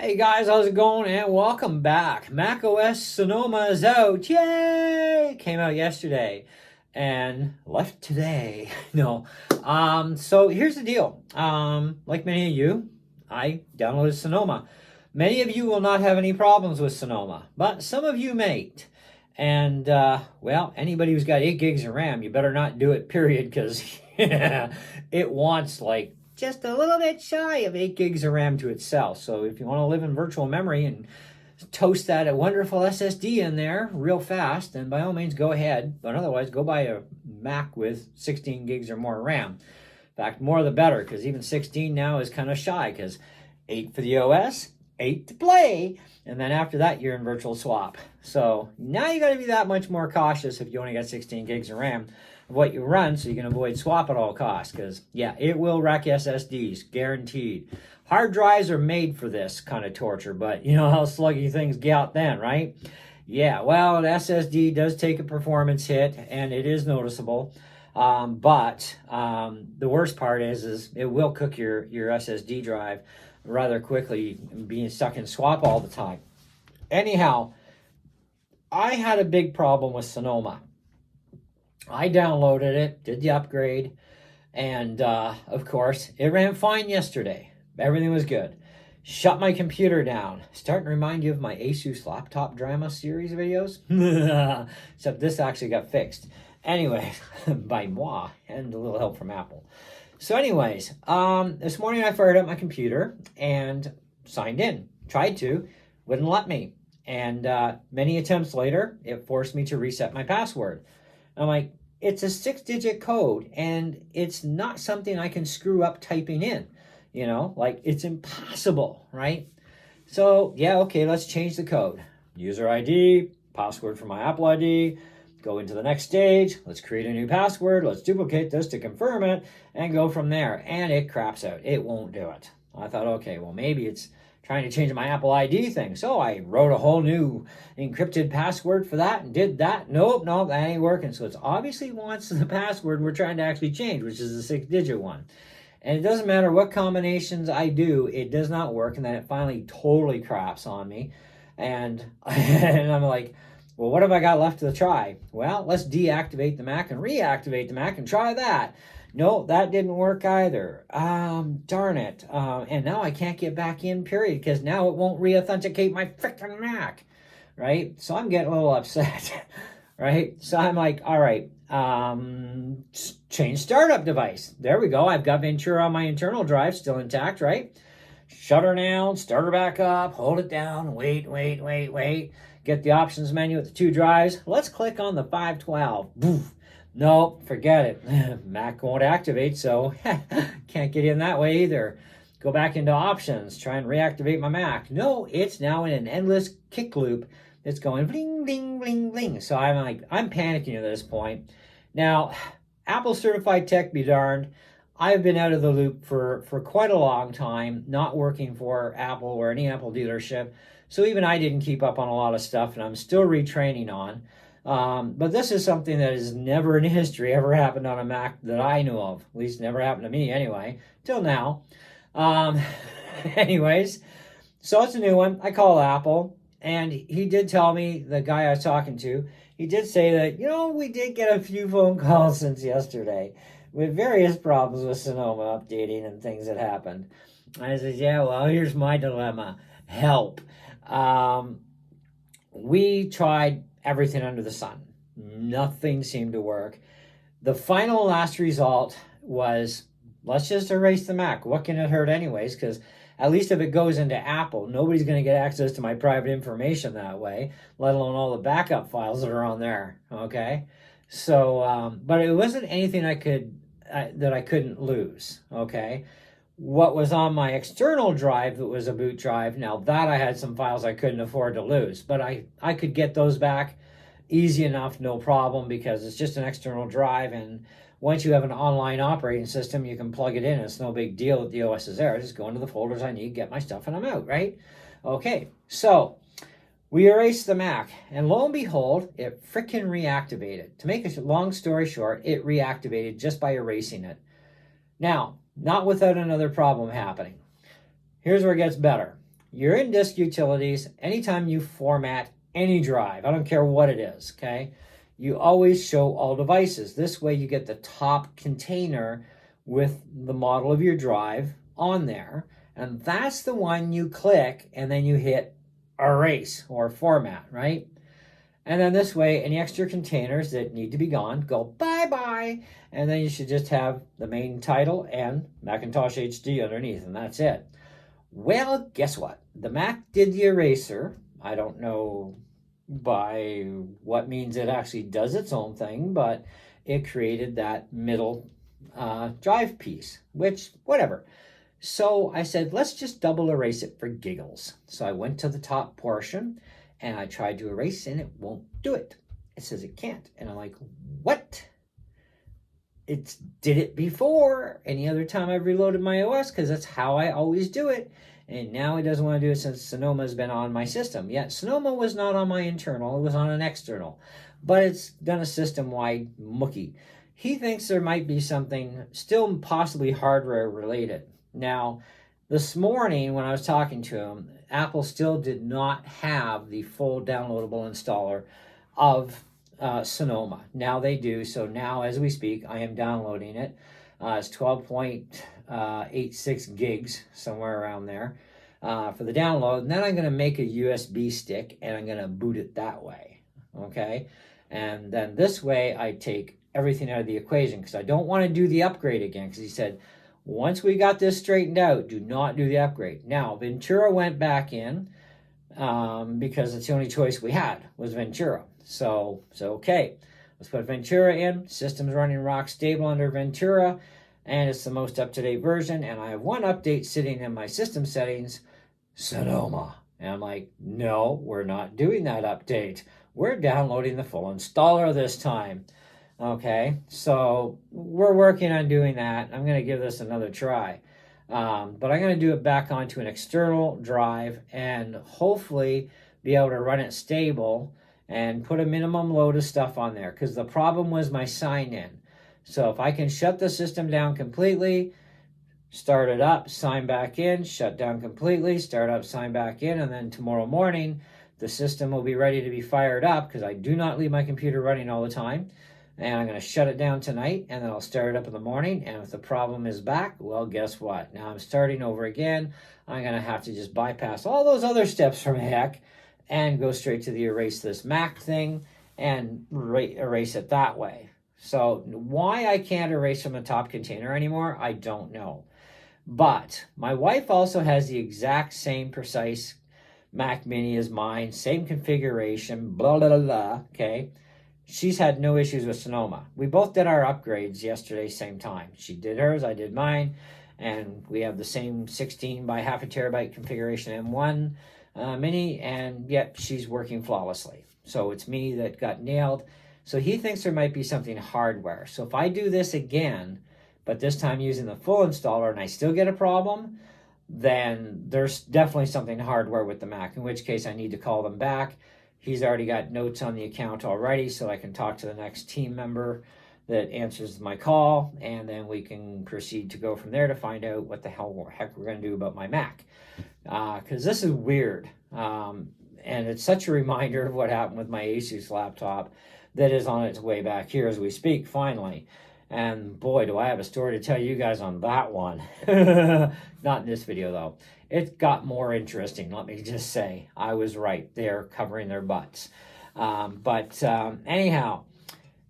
Hey guys, how's it going? And welcome back. macOS Sonoma is out. Yay! Came out yesterday and left today. No. So here's the deal. Like many of you, I downloaded Sonoma. Many of you will not have any problems with Sonoma, but some of you might. And well, anybody who's got 8 gigs of RAM, you better not do it, period, because it wants like just a little bit shy of 8 gigs of RAM to itself. So if you want to live in virtual memory and toast that wonderful SSD in there real fast, then by all means go ahead. But otherwise, go buy a Mac with 16 gigs or more RAM. In fact, more the better, because even 16 now is kind of shy, because 8 for the OS, 8 to play, and then after that, you're in virtual swap. So now you got to be that much more cautious if you only got 16 gigs of RAM of what you run, so you can avoid swap at all costs, because yeah, it will wreck SSDs, guaranteed. Hard drives are made for this kind of torture, but you know how sluggy things get out then, right? Yeah, well, an SSD does take a performance hit, and it is noticeable. But the worst part is it will cook your SSD drive rather quickly, being stuck in swap all the time. Anyhow, I had a big problem with Sonoma. I downloaded it, did the upgrade, and of course, it ran fine yesterday. Everything was good. Shut my computer down. Starting to remind you of my Asus laptop drama series videos. Except this actually got fixed. Anyway, by moi, and a little help from Apple. So anyways, this morning I fired up my computer and signed in. Tried to, wouldn't let me. And many attempts later, it forced me to reset my password. I'm like, it's a 6-digit code, and it's not something I can screw up typing in. You know, like it's impossible, right? So yeah, okay, let's change the code. User ID, password for my Apple ID, go into the next stage, let's create a new password, let's duplicate this to confirm it, and go from there. And it craps out. It won't do it. I thought, okay, well, maybe it's trying to change my Apple ID thing. So I wrote a whole new encrypted password for that and did that. Nope, that ain't working. So it obviously wants the password we're trying to actually change, which is the 6-digit one. And it doesn't matter what combinations I do, it does not work. And then it finally totally craps on me. And, and I'm like, well, what have I got left to try? Well, let's deactivate the Mac and reactivate the Mac and try that. No, that didn't work either. Darn it. And now I can't get back in, period, because now it won't re-authenticate my freaking Mac, right? So I'm getting a little upset, right? So I'm like, all right, change startup device. There we go. I've got Ventura on my internal drive, still intact, right? Shut her down, start her back up, hold it down, wait. Get the options menu with the 2 drives. Let's click on the 512. Boof. Nope, forget it. Mac won't activate, so can't get in that way either. Go back into options, try and reactivate my Mac. No, it's now in an endless kick loop that's going bling, bling, bling, bling. So I'm panicking at this point. Now, Apple certified tech be darned. I've been out of the loop for quite a long time, not working for Apple or any Apple dealership. So even I didn't keep up on a lot of stuff, and I'm still retraining on. But this is something that has never in history ever happened on a Mac that I know of. At least never happened to me anyway, till now. Anyways, so it's a new one. I call Apple, and he did tell me, the guy I was talking to, he did say that, we did get a few phone calls since yesterday with various problems with Sonoma updating and things that happened. And I said, yeah, well, here's my dilemma. Help. We tried everything under the sun. Nothing seemed to work. The final last result was, let's just erase the Mac. What can it hurt anyways? Because at least if it goes into Apple, nobody's going to get access to my private information that way, let alone all the backup files that are on there. Okay? So, but it wasn't anything that I couldn't lose. Okay? What was on my external drive that was a boot drive, now that I had some files I couldn't afford to lose, but I could get those back easy enough, no problem, because it's just an external drive, and once you have an online operating system, you can plug it in. It's no big deal that the OS is there. I just go into the folders I need, get my stuff, and I'm out, right? Okay, so we erased the Mac, and lo and behold, it frickin' reactivated. To make a long story short, it reactivated just by erasing it. Now, not without another problem happening. Here's where it gets better. you're in disk utilities, anytime you format any drive, I don't care what it is, okay, you always show all devices. This way you get the top container with the model of your drive on there, and that's the one you click and then you hit erase or format, right? And then this way, any extra containers that need to be gone go bye-bye. And then you should just have the main title and Macintosh HD underneath, and that's it. Well, guess what? The Mac did the eraser. I don't know by what means it actually does its own thing, but it created that middle drive piece, which, whatever. So I said, let's just double erase it for giggles. So I went to the top portion, and I tried to erase, and it won't do it. It says it can't. And I'm like, what? It's did it before any other time I've reloaded my OS, because that's how I always do it. And now it doesn't want to do it since Sonoma's been on my system. Yet Sonoma was not on my internal. It was on an external. But it's done a system-wide mookie. He thinks there might be something still possibly hardware related. Now, this morning when I was talking to him, Apple still did not have the full downloadable installer of Sonoma. Now they do. So now as we speak, I am downloading it. It's 12.86 gigs, somewhere around there, for the download. And then I'm going to make a USB stick and I'm going to boot it that way. Okay. And then this way I take everything out of the equation, because I don't want to do the upgrade again, because he said, once we got this straightened out, do not do the upgrade. Now, Ventura went back in because it's the only choice we had was Ventura. So okay, let's put Ventura in. System's running rock stable under Ventura, and it's the most up-to-date version. And I have one update sitting in my system settings, Sonoma. And I'm like, no, we're not doing that update. We're downloading the full installer this time. Okay, so we're working on doing that. I'm going to give this another try. But I'm going to do it back onto an external drive and hopefully be able to run it stable and put a minimum load of stuff on there, because the problem was my sign-in. So if I can shut the system down completely, start it up, sign back in, shut down completely, start up, sign back in, and then tomorrow morning the system will be ready to be fired up, because I do not leave my computer running all the time. And I'm going to shut it down tonight, and then I'll start it up in the morning. And if the problem is back, well, guess what? Now I'm starting over again. I'm going to have to just bypass all those other steps from heck and go straight to the erase this Mac thing and erase it that way. So why I can't erase from the top container anymore, I don't know. But my wife also has the exact same precise Mac Mini as mine, same configuration, blah, blah, blah, blah, okay? She's had no issues with Sonoma. We both did our upgrades yesterday, same time. She did hers, I did mine, and we have the same 16 by half a terabyte configuration M1 Mini, and yet she's working flawlessly. So it's me that got nailed. So he thinks there might be something hardware. So if I do this again, but this time using the full installer, and I still get a problem, then there's definitely something hardware with the Mac, in which case I need to call them back. He's already got notes on the account already, so I can talk to the next team member that answers my call, and then we can proceed to go from there to find out what the heck we're going to do about my Mac. Because this is weird, and it's such a reminder of what happened with my Asus laptop that is on its way back here as we speak, finally. And boy, do I have a story to tell you guys on that one. Not in this video, though. It got more interesting, let me just say. I was right. They're covering their butts. Anyhow,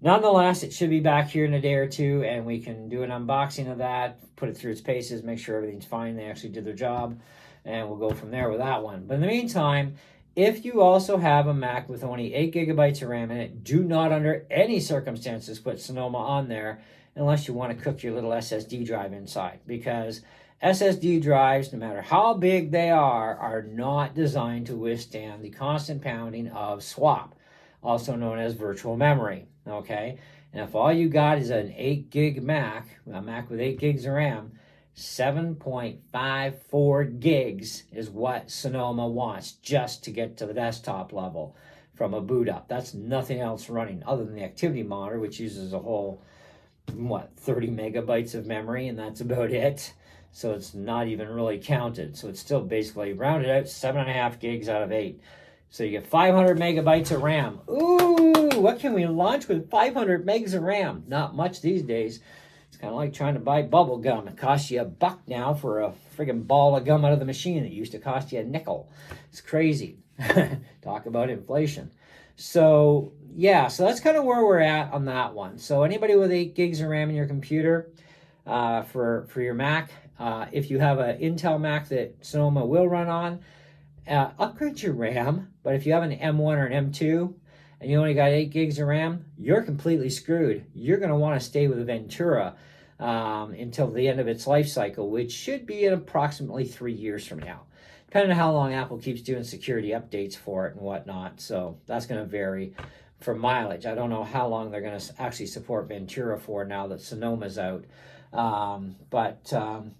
nonetheless, it should be back here in a day or two, and we can do an unboxing of that, put it through its paces, make sure everything's fine, they actually did their job, and we'll go from there with that one. But in the meantime, if you also have a Mac with only 8 gigabytes of RAM in it, do not under any circumstances put Sonoma on there unless you want to cook your little SSD drive inside, because SSD drives, no matter how big they are not designed to withstand the constant pounding of swap, also known as virtual memory, okay? And if all you got is an 8 gig Mac, a Mac with 8 gigs of RAM, 7.54 gigs is what Sonoma wants just to get to the desktop level from a boot up. That's nothing else running other than the activity monitor, which uses a whole, 30 megabytes of memory, and that's about it. So it's not even really counted. So it's still basically rounded out 7.5 gigs out of 8. So you get 500 megabytes of RAM. Ooh, what can we launch with 500 megs of RAM? Not much these days. It's kind of like trying to buy bubble gum. It costs you $1 now for a friggin' ball of gum out of the machine. It used to cost you a nickel. It's crazy. Talk about inflation. So yeah, so that's kind of where we're at on that one. So anybody with 8 gigs of RAM in your computer for your Mac, if you have an Intel Mac that Sonoma will run on, upgrade your RAM. But if you have an M1 or an M2 and you only got 8 gigs of RAM, you're completely screwed. You're going to want to stay with a Ventura until the end of its life cycle, which should be in approximately 3 years from now, depending on how long Apple keeps doing security updates for it and whatnot. So that's going to vary for mileage. I don't know how long they're going to actually support Ventura for now that Sonoma's out.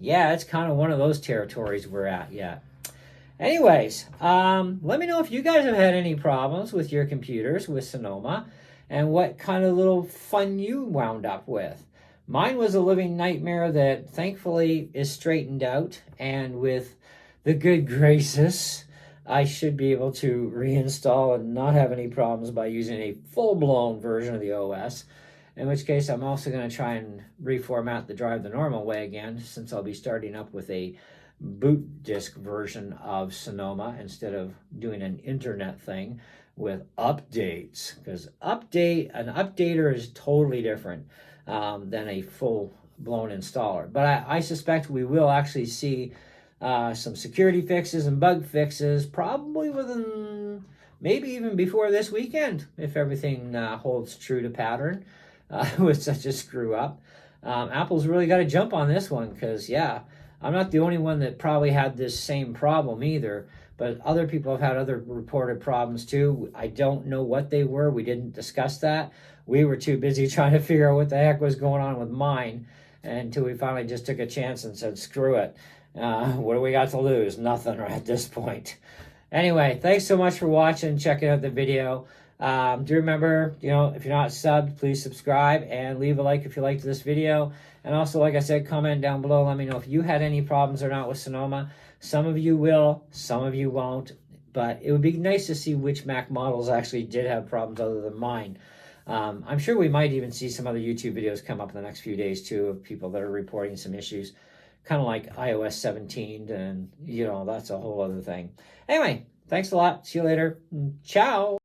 Yeah, it's kind of one of those territories we're at yet. Anyways, let me know if you guys have had any problems with your computers with Sonoma and what kind of little fun you wound up with. Mine was a living nightmare that thankfully is straightened out, and with the good graces, I should be able to reinstall and not have any problems by using a full-blown version of the OS, in which case I'm also going to try and reformat the drive the normal way again, since I'll be starting up with a boot disk version of Sonoma instead of doing an internet thing with updates, because an updater is totally different than a full-blown installer. But I suspect we will actually see some security fixes and bug fixes probably within, maybe even before this weekend, if everything holds true to pattern with such a screw up. Apple's really got to jump on this one, because yeah, I'm not the only one that probably had this same problem either, but other people have had other reported problems too. I don't know what they were. We didn't discuss that. We were too busy trying to figure out what the heck was going on with mine until we finally just took a chance and said, screw it. What do we got to lose? Nothing right at this point. Anyway, thanks so much for watching, checking out the video. Do remember, if you're not subbed, please subscribe and leave a like if you liked this video. And also, like I said, comment down below. Let me know if you had any problems or not with Sonoma. Some of you will, some of you won't. But it would be nice to see which Mac models actually did have problems other than mine. I'm sure we might even see some other YouTube videos come up in the next few days, too, of people that are reporting some issues. Kind of like iOS 17, and, that's a whole other thing. Anyway, thanks a lot. See you later. Ciao.